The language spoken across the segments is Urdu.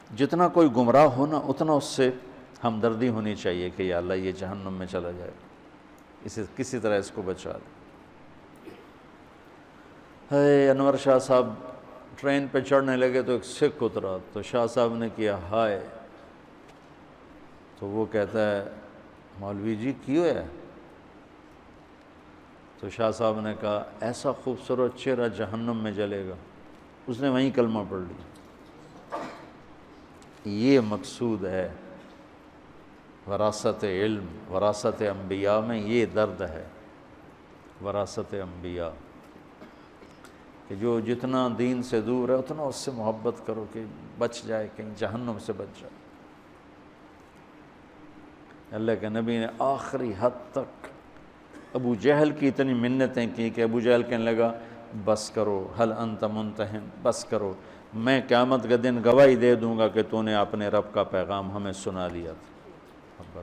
جتنا کوئی گمراہ ہونا اتنا اس سے ہمدردی ہونی چاہیے کہ یا اللہ یہ جہنم میں چلا جائے، اسے کسی طرح اس کو بچا دے۔ انور شاہ صاحب ٹرین پہ چڑھنے لگے تو ایک سکھ اترا، تو شاہ صاحب نے کیا ہائے، تو وہ کہتا ہے مولوی جی کیوں ہے؟ تو شاہ صاحب نے کہا ایسا خوبصورت چہرہ جہنم میں جلے گا۔ اس نے وہیں کلمہ پڑھ لیا۔ یہ مقصود ہے وراثت علم، وراثت انبیاء میں یہ درد ہے، وراثت انبیاء، کہ جو جتنا دین سے دور ہے اتنا اس سے محبت کرو کہ بچ جائے، کہیں جہنم سے بچ جائے۔ اللہ کے نبی نے آخری حد تک ابو جہل کی اتنی منتیں کی کہ ابو جہل کہنے لگا بس کرو، حل انت منتہن، بس کرو، میں قیامت کے دن گواہی دے دوں گا کہ تو نے اپنے رب کا پیغام ہمیں سنا دیا تھا۔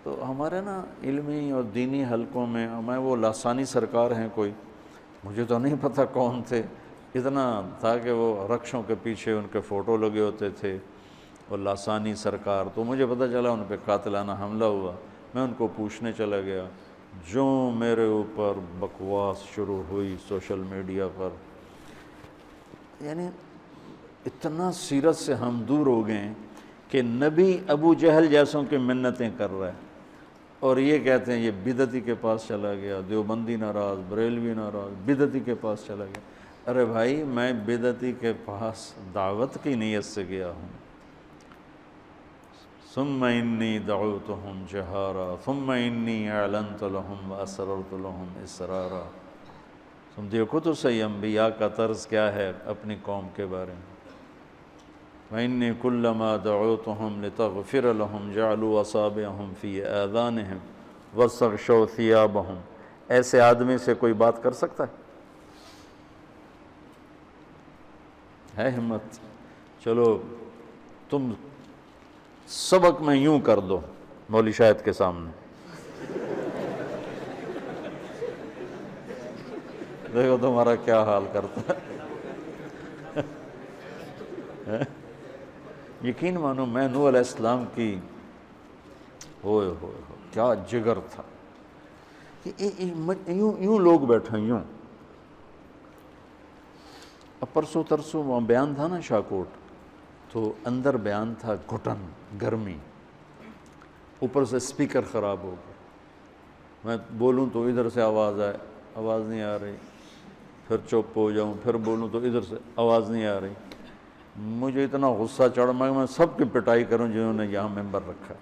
تو ہمارے نا علمی اور دینی حلقوں میں، میں وہ لاسانی سرکار ہیں کوئی، مجھے تو نہیں پتہ کون تھے، اتنا تھا کہ وہ رکشوں کے پیچھے ان کے فوٹو لگے ہوتے تھے، اور لاسانی سرکار، تو مجھے پتہ چلا ان پہ قاتلانہ حملہ ہوا۔ میں ان کو پوچھنے چلا گیا، جو میرے اوپر بکواس شروع ہوئی سوشل میڈیا پر، یعنی اتنا سیرت سے ہم دور ہو گئے ہیں کہ نبی ابو جہل جیسوں کی منتیں کر رہا ہے، اور یہ کہتے ہیں یہ بدعتی کے پاس چلا گیا، دیوبندی ناراض، بریلوی ناراض، بدعتی کے پاس چلا گیا۔ ارے بھائی میں بدعتی کے پاس دعوت کی نیت سے گیا ہوں۔ ثم انی دعوتہم جہارا ثم انی اعلنت لہم واسررت لہم اسرارا۔ تم دیکھو تو صحیح انبیاء کا طرز کیا ہے اپنی قوم کے بارے میں۔ وَإِنِّي كُلَّمَا دَعُوتُهُمْ لِتَغْفِرَ لَهُمْ جَعَلُوا أَصَابِعَهُمْ فِي آذَانِهِمْ وَاسْتَغْشَوْا ثِيَابَهُمْ۔ ایسے آدمی سے کوئی بات کر سکتا ہے ہمت؟ چلو تم سبق میں یوں کر دو مولوی شاہد کے سامنے، دیکھو تمہارا کیا حال کرتا ہے۔ یقین مانو میں نوح علیہ السلام کی ہوئے کیا جگر تھا، یوں لوگ بیٹھے یوں۔ اب پرسوں ترسوں وہاں بیان تھا نا شاکوٹ، تو اندر بیان تھا گھٹن، گرمی، اوپر سے سپیکر خراب ہو گئے، میں بولوں تو ادھر سے آواز آئے، آواز نہیں آ رہی، پھر چپ ہو جاؤں، پھر بولوں تو ادھر سے آواز نہیں آ رہی۔ مجھے اتنا غصہ چڑھا، میں سب کی پٹائی کروں جنہوں نے یہاں ممبر رکھا،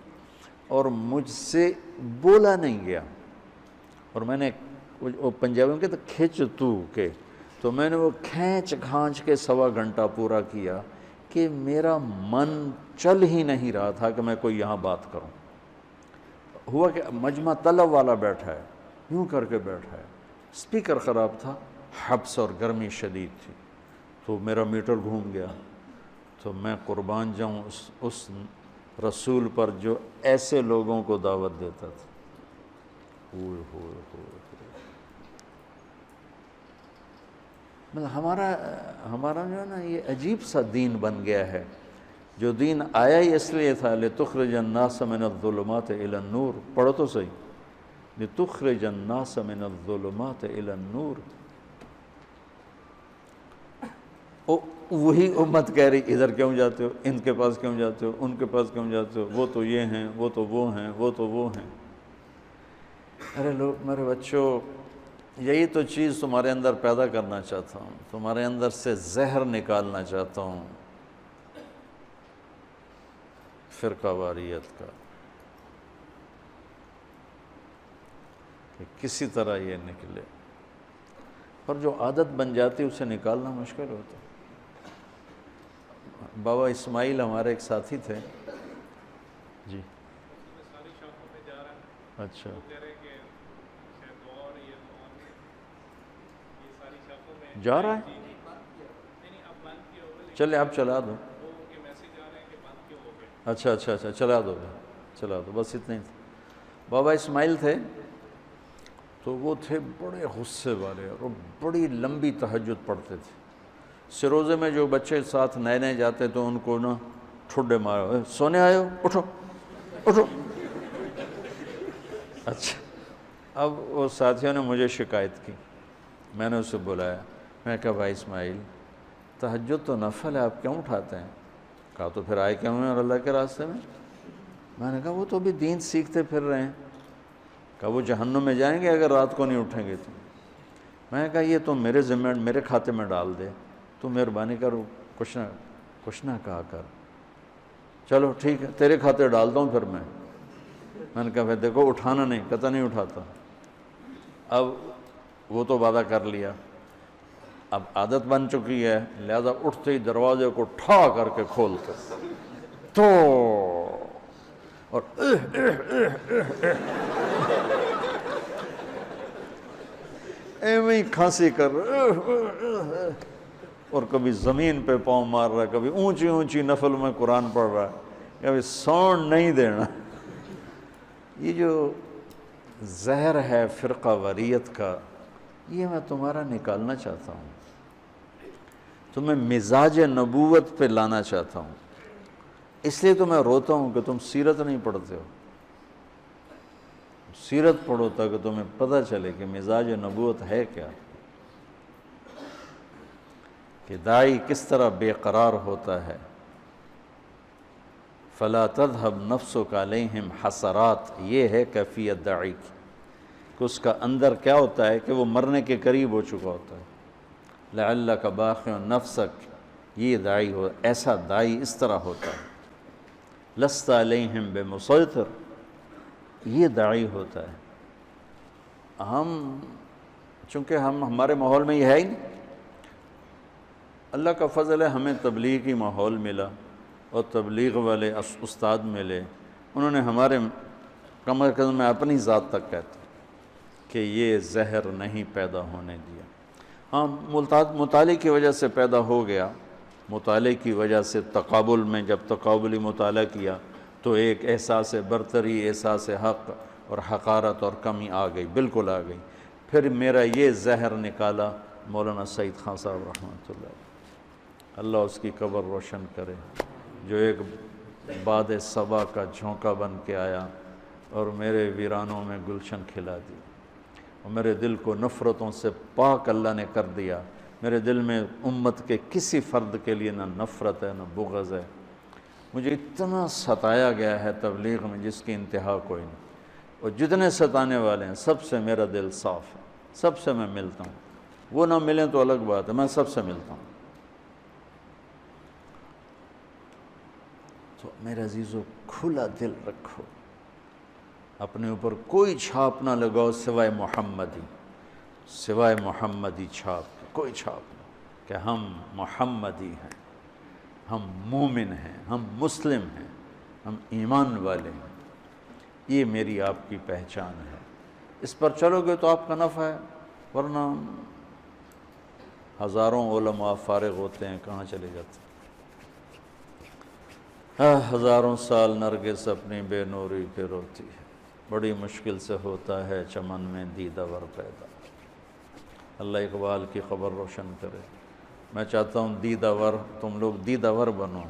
اور مجھ سے بولا نہیں گیا۔ اور میں نے پنجابی میں کہتے کھچ تو کے، تو میں نے وہ کھینچ کھانچ کے 1.25 گھنٹہ پورا کیا کہ میرا من چل ہی نہیں رہا تھا کہ میں کوئی یہاں بات کروں۔ ہوا کہ مجمع طلب والا بیٹھا ہے، یوں کر کے بیٹھا ہے، سپیکر خراب تھا، حبس اور گرمی شدید تھی، تو میرا میٹر گھوم گیا۔ تو میں قربان جاؤں اس رسول پر جو ایسے لوگوں کو دعوت دیتا تھا۔ مطلب ہمارا جو ہے نا یہ عجیب سا دین بن گیا ہے، جو دین آیا ہی اس لیے تھا لِتُخْرِجَ النَّاسَ مِنَ الظُّلُمَاتِ إِلَى النُّورِ، پڑھو تو صحیح، لِتُخْرِجَ النَّاسَ مِنَ الظُّلُمَاتِ إِلَى النُّورِ۔ وہی امت کہہ رہی ادھر کیوں جاتے ہو، ان کے پاس کیوں جاتے ہو، ان کے پاس کیوں جاتے ہو، وہ تو یہ ہیں، وہ تو وہ ہیں، وہ تو وہ ہیں۔ ارے لوگ، میرے بچوں، یہی تو چیز تمہارے اندر پیدا کرنا چاہتا ہوں، تمہارے اندر سے زہر نکالنا چاہتا ہوں فرقہ واریت کا، کہ کسی طرح یہ نکلے، پر جو عادت بن جاتی اسے نکالنا مشکل ہوتا ہے۔ بابا اسماعیل ہمارے ایک ساتھی تھے جی، اچھا جا رہا ہے، چلے آپ چلا دو، اچھا چلا دو بس اتنے ہی تھے۔ بابا اسماعیل تھے تو وہ تھے بڑے غصے والے، اور بڑی لمبی تہجد پڑھتے تھے، سروزے میں جو بچے ساتھ نئے نئے جاتے تو ان کو نا ٹھڈے مارو، سونے آئے ہو، اٹھو اٹھو۔ اچھا، اب وہ ساتھیوں نے مجھے شکایت کی، میں نے اسے بلایا، میں نے کہا بھائی اسماعیل تہجد تو نفل ہے، آپ کیوں اٹھاتے ہیں؟ کہا تو پھر آئے کیوں ہیں اور اللہ کے راستے میں نے کہا وہ تو بھی دین سیکھتے پھر رہے ہیں۔ کہا وہ جہنم میں جائیں گے اگر رات کو نہیں اٹھیں گے تو۔ میں نے کہا یہ تو میرے ذمہ میرے کھاتے میں ڈال دے، تو مہربانی کر کچھ نہ کہا کر، چلو ٹھیک ہے تیرے کھاتے ڈالتا ہوں پھر میں نے کہا پھر دیکھو اٹھانا نہیں، قطع نہیں اٹھاتا۔ اب وہ تو وعدہ کر لیا، اب عادت بن چکی ہے، لہذا اٹھتے ہی دروازے کو ٹھا کر کے کھولتے تو اور ایویں ہی کھانسی کر اور کبھی زمین پہ پاؤں مار رہا ہے، کبھی اونچی اونچی نفل میں قرآن پڑھ رہا ہے، کبھی ساؤنڈ نہیں دینا۔ یہ جو زہر ہے فرقہ واریت کا، یہ میں تمہارا نکالنا چاہتا ہوں، تمہیں مزاج نبوت پہ لانا چاہتا ہوں، اس لیے تو میں روتا ہوں کہ تم سیرت نہیں پڑھتے ہو۔ سیرت پڑھو تاکہ تمہیں پتہ چلے کہ مزاج نبوت ہے کیا، کہ داعی کس طرح بے قرار ہوتا ہے۔ فلا تذهب نفسك علیہم حسرات، یہ ہے کیفیت داعی کی، کہ اس کا اندر کیا ہوتا ہے کہ وہ مرنے کے قریب ہو چکا ہوتا ہے۔ لعلک باخع نفسک، یہ داعی ہو، ایسا داعی اس طرح ہوتا ہے۔ لست علیہم بمسیطر، یہ داعی ہوتا ہے۔ چونکہ ہمارے ماحول میں یہ ہے ہی نہیں، اللہ کا فضل ہے ہمیں تبلیغی ماحول ملا اور تبلیغ والے استاد ملے، انہوں نے ہمارے کم از کم میں اپنی ذات تک کہتا کہ یہ زہر نہیں پیدا ہونے دیا۔ ہاں مطالعے کی وجہ سے پیدا ہو گیا، مطالعے کی وجہ سے تقابل میں جب تقابلی مطالعہ کیا تو ایک احساس برتری، احساس حق اور حقارت اور کمی آ گئی، بالکل آ گئی۔ پھر میرا یہ زہر نکالا مولانا سعید خان صاحب رحمۃ اللہ علیہ، اللہ اس کی قبر روشن کرے، جو ایک باد صبا کا جھونکا بن کے آیا اور میرے ویرانوں میں گلشن کھلا دی، اور میرے دل کو نفرتوں سے پاک اللہ نے کر دیا۔ میرے دل میں امت کے کسی فرد کے لیے نہ نفرت ہے نہ بغض ہے۔ مجھے اتنا ستایا گیا ہے تبلیغ میں جس کی انتہا کوئی نہیں، اور جتنے ستانے والے ہیں سب سے میرا دل صاف ہے، سب سے میں ملتا ہوں، وہ نہ ملیں تو الگ بات ہے، میں سب سے ملتا ہوں۔ تو میرے عزیزو کھلا دل رکھو، اپنے اوپر کوئی چھاپ نہ لگاؤ سوائے محمدی، سوائے محمدی چھاپ، کوئی چھاپ نہیں، کہ ہم محمدی ہیں، ہم مومن ہیں، ہم مسلم ہیں، ہم ایمان والے ہیں، یہ میری آپ کی پہچان ہے۔ اس پر چلو گے تو آپ کا نفع ہے، ورنہ ہزاروں علماء فارغ ہوتے ہیں، کہاں چلے جاتے ہیں؟ ہزاروں سال نرگس اپنی بے نوری پہ روتی ہے، بڑی مشکل سے ہوتا ہے چمن میں دیدہ ور پیدا۔ اللہ اقبال کی قبر روشن کرے۔ میں چاہتا ہوں دیدہ ور، تم لوگ دیدہ ور بنو،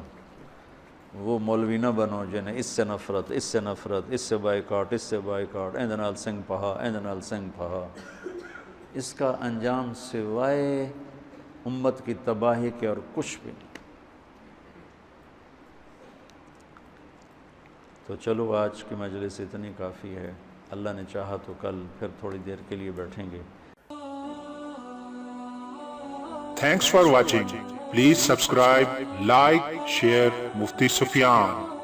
وہ مولوی نہ بنو جنہیں اس سے نفرت، اس سے نفرت، اس سے بائیکاٹ، اس سے بائیکاٹ، ایں دے نال سنگھ پہا، ایں دے نال سنگھ پہا۔ اس کا انجام سوائے امت کی تباہی کے اور کچھ بھی نہیں۔ تو چلو آج کی مجلس اتنی کافی ہے، اللہ نے چاہا تو کل پھر تھوڑی دیر کے لیے بیٹھیں گے۔ Thanks for watching. Please subscribe, like, share Mufti Sufyan.